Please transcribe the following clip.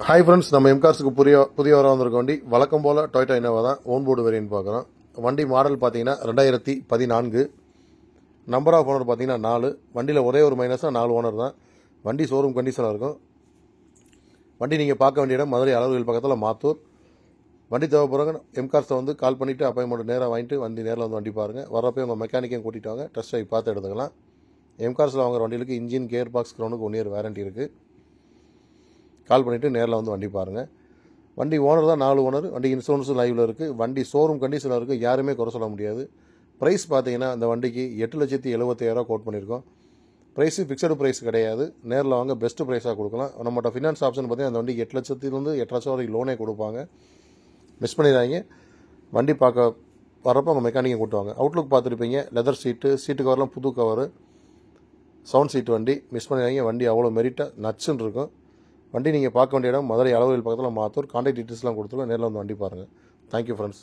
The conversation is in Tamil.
ஹாய் ஃப்ரெண்ட்ஸ், நம்ம எம்கார்ஸுக்கு புதிய வர வந்திருக்க வண்டி வழக்கம் போல் டொயோட்டா இனோவா தான். ஓன் போர்டு வேரியன்ட் பார்க்குறோம். வண்டி மாடல் பார்த்தீங்கன்னா 2014. நம்பர் ஆஃப் ஓனர் பார்த்தீங்கன்னா 4. வண்டியில் ஒரே ஒரு மைனஸாக 4 ஓனர் தான். வண்டி ஷோரூம் கண்டிஷனாக இருக்கும். வண்டி நீங்கள் பார்க்க வேண்டிய இடம் மதுரை அளவுகள் பக்கத்தில் மாத்தூர். வண்டி தேவைப்படுறவங்க எம்கார்ஸை வந்து கால் பண்ணிவிட்டு அப்பாயின்மெண்ட் நேராக வாங்கிட்டு வண்டி நேரில் வந்து வண்டி பாருங்கள். வரப்போ உங்கள் மெக்கானிக்கையும் கூட்டிகிட்டு வாங்க, டெஸ்ட் ட்ரைவ் பார்த்து எடுத்துக்கலாம். எம்கார்ஸில் வாங்குற வண்டிகளுக்கு இன்ஜின், கியர் பாக்ஸ், கிரௌண்டுக்கு 1 இயர் வாரண்டி இருக்குது. கால் பண்ணிவிட்டு நேரில் வந்து வண்டி பாருங்கள். வண்டி ஓனர் தான் 4 ஓனர். வண்டி இன்சூரன்ஸும் லைவில் இருக்குது. வண்டி ஷோரூம் கண்டிஷனில் இருக்குது. யாருமே குறை சொல்ல முடியாது. ப்ரைஸ் பார்த்தீங்கன்னா அந்த வண்டிக்கு 8,75,000 கோட் பண்ணியிருக்கோம். ப்ரைஸு ஃபிக்ஸடு ப்ரைஸ் கிடையாது. நேரில் வாங்க, பெஸ்ட்டு ப்ரைஸாக கொடுக்கலாம். நம்மகிட்ட ஃபினான்ஸ் ஆப்ஷன் பார்த்தீங்கன்னா அந்த வண்டிக்கு 8,00,000 8,00,000 வரைக்கும் லோனே கொடுப்பாங்க. மிஸ் பண்ணிடுறாங்க. வண்டி பார்க்க வரப்போ உங்கள் மெக்கானிக்கை கூட்டுவாங்க. அவுட்லுக் பார்த்துருப்பீங்க. லெதர் சீட்டு கவர்லாம் புது கவரு, சவுண்ட் சீட். வண்டி மிஸ் பண்ணிடுறாங்க. வண்டி அவ்வளோ மெரிட்டாக நச்சுன்னு இருக்கும். வண்டி நீங்கள் பார்க்க வேண்டிய இடம் மதுரை அளவுகள் பக்கத்தில் மாத்தூர். கான்டாக்ட் டீட்டெயில்ஸ்லாம் கொடுத்துருவோம். நேரில் வந்து வண்டி பாருங்கள். Thank you friends.